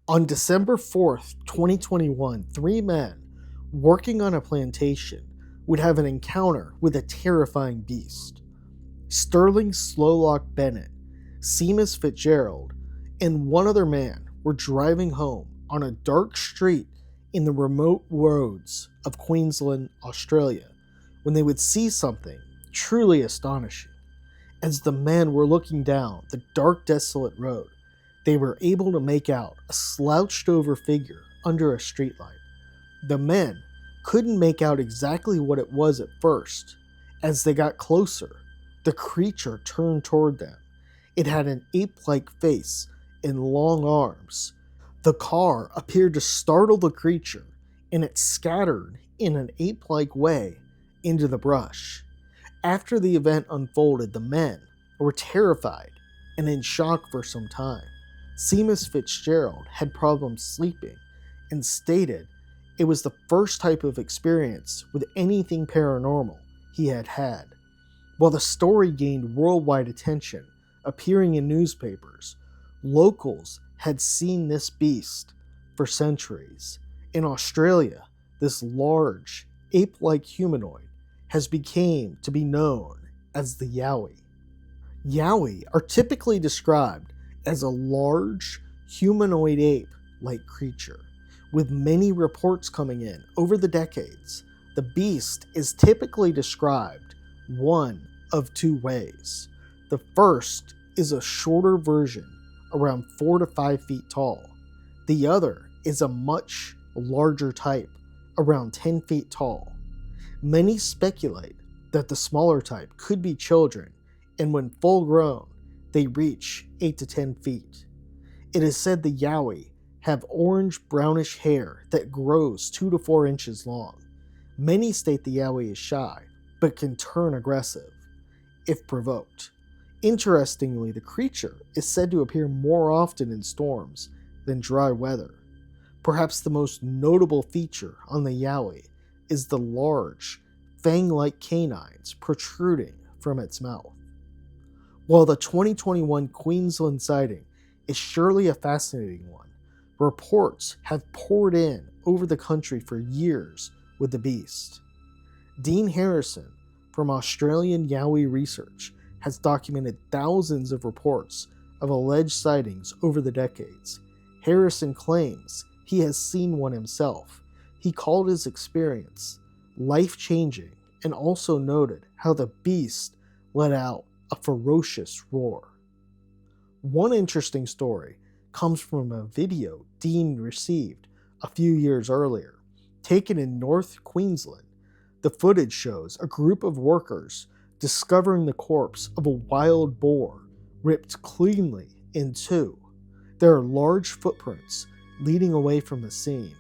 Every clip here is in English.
On December 4th, 2021, three men working on a plantation would have an encounter with a terrifying beast. Sterling Slowlock Bennett, Seamus Fitzgerald, and one other man were driving home on a dark street in the remote roads of Queensland, Australia, when they would see something truly astonishing. As the men were looking down the dark, desolate road, they were able to make out a slouched-over figure under a streetlight. The men couldn't make out exactly what it was at first. As they got closer, the creature turned toward them. It had an ape-like face and long arms. The car appeared to startle the creature, and it scattered in an ape-like way into the brush. After the event unfolded, the men were terrified and in shock for some time. Seamus Fitzgerald had problems sleeping and stated it was the first type of experience with anything paranormal he had had. While the story gained worldwide attention, appearing in newspapers, locals had seen this beast for centuries. In Australia, this large, ape-like humanoid has become to be known as the Yowie. Yowie are typically described as a large, humanoid ape-like creature. With many reports coming in over the decades, the beast is typically described one of two ways. The first is a shorter version, around 4 to 5 feet tall. The other is a much larger type, around 10 feet tall. Many speculate that the smaller type could be children, and when full grown, they reach 8 to 10 feet. It is said the Yowie have orange-brownish hair that grows 2 to 4 inches long. Many state the Yowie is shy, but can turn aggressive if provoked. Interestingly, the creature is said to appear more often in storms than dry weather. Perhaps the most notable feature on the Yowie is the large, fang-like canines protruding from its mouth. While the 2021 Queensland sighting is surely a fascinating one, reports have poured in over the country for years with the beast. Dean Harrison from Australian Yowie Research has documented thousands of reports of alleged sightings over the decades. Harrison claims he has seen one himself. He called his experience life-changing and also noted how the beast let out a ferocious roar. One interesting story comes from a video Dean received a few years earlier, taken in North Queensland. The footage shows a group of workers discovering the corpse of a wild boar ripped cleanly in two. There are large footprints leading away from the scene.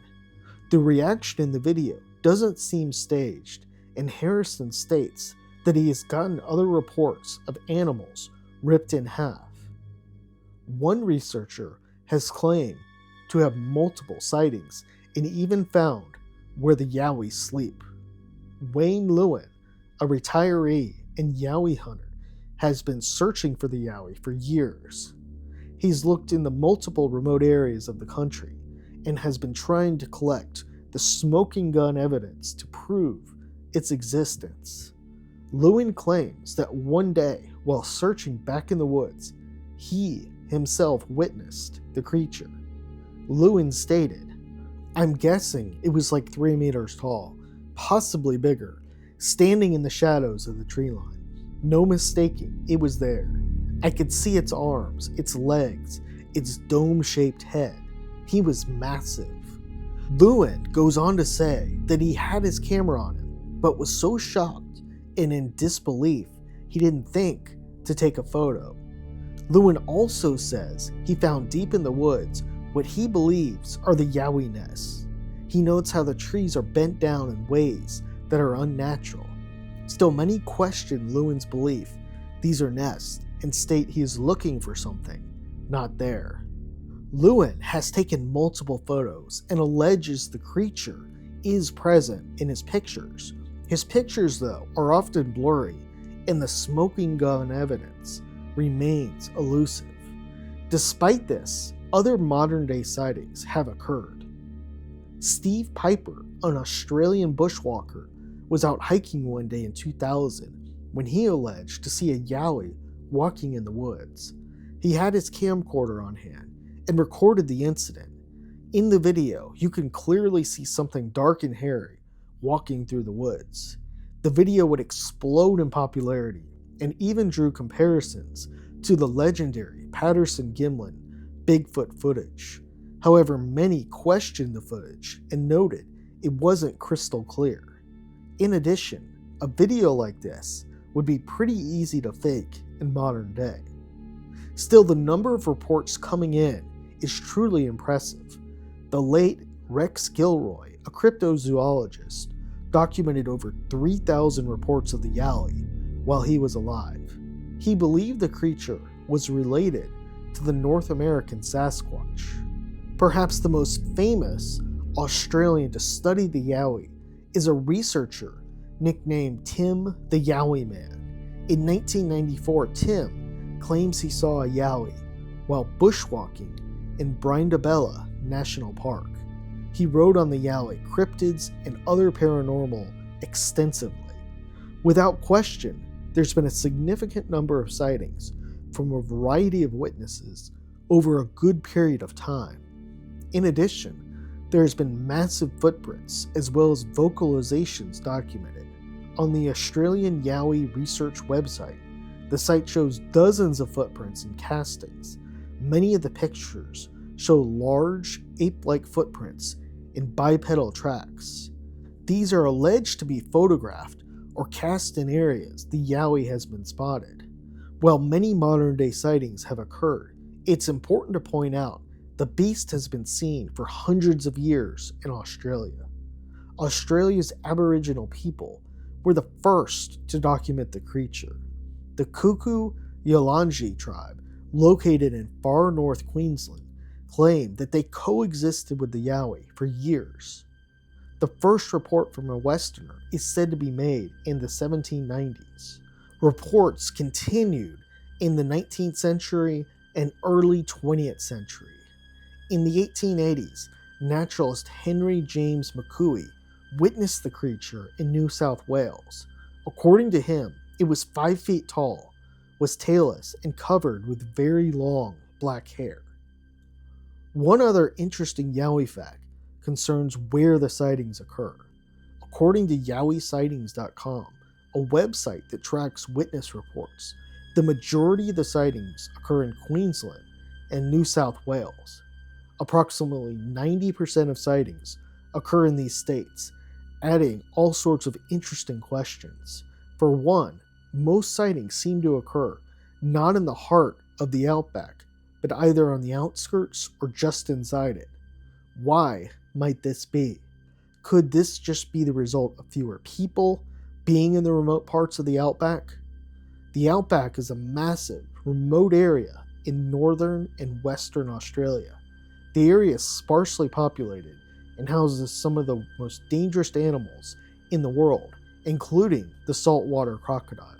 The reaction in the video doesn't seem staged, and Harrison states that he has gotten other reports of animals ripped in half. One researcher has claimed to have multiple sightings and even found where the Yowie sleep. Wayne Lewin, a retiree and Yowie hunter, has been searching for the Yowie for years. He's looked into multiple remote areas of the country and has been trying to collect the smoking gun evidence to prove its existence. Lewin claims that one day, while searching back in the woods, he himself witnessed the creature. Lewin stated, "I'm guessing it was like 3 meters tall, possibly bigger, standing in the shadows of the tree line. No mistaking, it was there. I could see its arms, its legs, its dome-shaped head. He was massive." Lewin goes on to say that he had his camera on him, but was so shocked and in disbelief he didn't think to take a photo. Lewin also says he found deep in the woods what he believes are the Yowie nests. He notes how the trees are bent down in ways that are unnatural. Still, many question Lewin's belief these are nests and state he is looking for something not there. Lewin has taken multiple photos and alleges the creature is present in his pictures. His pictures, though, are often blurry, and the smoking gun evidence remains elusive. Despite this, other modern-day sightings have occurred. Steve Piper, an Australian bushwalker, was out hiking one day in 2000 when he alleged to see a Yowie walking in the woods. He had his camcorder on hand and recorded the incident. In the video, you can clearly see something dark and hairy walking through the woods. The video would explode in popularity and even drew comparisons to the legendary Patterson-Gimlin Bigfoot footage. However, many questioned the footage and noted it wasn't crystal clear. In addition, a video like this would be pretty easy to fake in modern day. Still, the number of reports coming in is truly impressive. The late Rex Gilroy, a cryptozoologist, documented over 3,000 reports of the Yowie while he was alive. He believed the creature was related to the North American Sasquatch. Perhaps the most famous Australian to study the Yowie is a researcher nicknamed Tim the Yowie Man. In 1994, Tim claims he saw a Yowie while bushwalking in Brindabella National Park. He wrote on the Yowie cryptids and other paranormal extensively. Without question, there's been a significant number of sightings from a variety of witnesses over a good period of time. In addition, there has been massive footprints as well as vocalizations documented. On the Australian Yowie research website, the site shows dozens of footprints and castings. Many of the pictures show large, ape-like footprints in bipedal tracks. These are alleged to be photographed or cast in areas the Yowie has been spotted. While many modern-day sightings have occurred, it's important to point out the beast has been seen for hundreds of years in Australia. Australia's Aboriginal people were the first to document the creature. The Kuku Yalanji tribe, located in far north Queensland, claimed that they coexisted with the Yowie for years. The first report from a Westerner is said to be made in the 1790s. Reports continued in the 19th century and early 20th century. In the 1880s, naturalist Henry James McCooey witnessed the creature in New South Wales. According to him, it was 5 feet tall, was tailless, and covered with very long black hair. One other interesting Yowie fact concerns where the sightings occur. According to YowieSightings.com, a website that tracks witness reports, the majority of the sightings occur in Queensland and New South Wales. Approximately 90% of sightings occur in these states, adding all sorts of interesting questions. For one, most sightings seem to occur not in the heart of the outback, but either on the outskirts or just inside it. Why might this be? Could this just be the result of fewer people being in the remote parts of the outback? The outback is a massive, remote area in northern and western Australia. The area is sparsely populated and houses some of the most dangerous animals in the world, including the saltwater crocodile.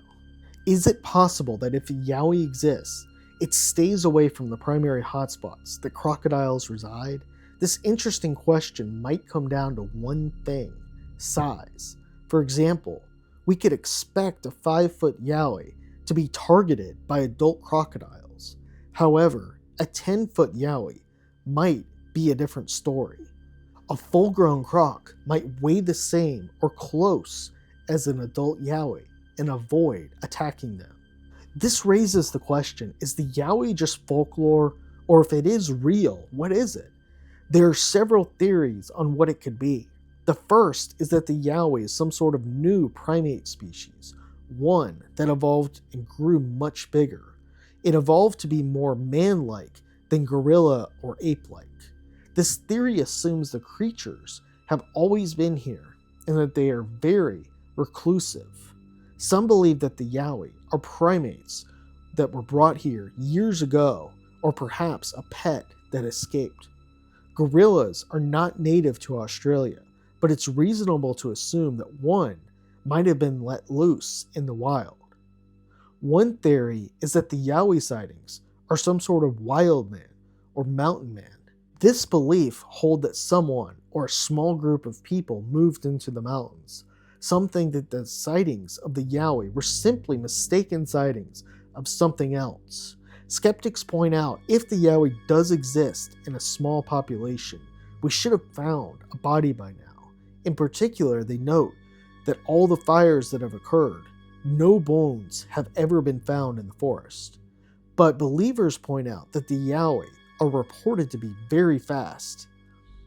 Is it possible that if a Yowie exists, it stays away from the primary hotspots that crocodiles reside? This interesting question might come down to one thing: size. For example, we could expect a 5-foot Yowie to be targeted by adult crocodiles. However, a 10-foot Yowie might be a different story. A full-grown croc might weigh the same or close as an adult Yowie and avoid attacking them. This raises the question, is the Yowie just folklore, or if it is real, what is it? There are several theories on what it could be. The first is that the Yowie is some sort of new primate species, one that evolved and grew much bigger. It evolved to be more man-like than gorilla or ape-like. This theory assumes the creatures have always been here and that they are very reclusive. Some believe that the Yowie are primates that were brought here years ago, or perhaps a pet that escaped. Gorillas are not native to Australia, but it's reasonable to assume that one might have been let loose in the wild. One theory is that the Yowie sightings are some sort of wild man or mountain man. This belief hold that someone or a small group of people moved into the mountains. Some think that the sightings of the Yowie were simply mistaken sightings of something else. Skeptics point out if the Yowie does exist in a small population, we should have found a body by now. In particular, they note that all the fires that have occurred, no bones have ever been found in the forest. But believers point out that the Yowie are reported to be very fast.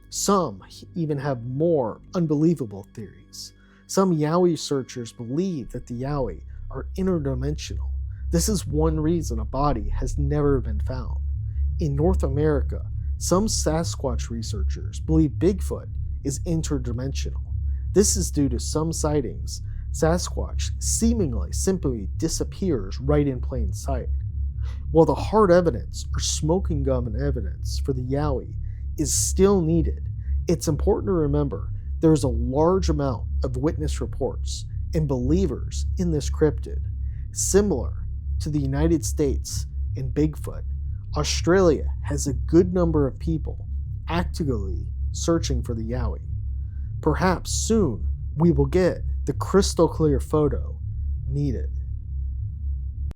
Some even have more unbelievable theories. Some Yowie searchers believe that the Yowie are interdimensional. This is one reason a body has never been found. In North America, some Sasquatch researchers believe Bigfoot is interdimensional. This is due to some sightings. Sasquatch seemingly simply disappears right in plain sight. While the hard evidence or smoking gun evidence for the Yowie is still needed, it's important to remember there is a large amount of witness reports and believers in this cryptid. Similar to the United States and Bigfoot, Australia has a good number of people actively searching for the Yowie. Perhaps soon we will get the crystal clear photo needed.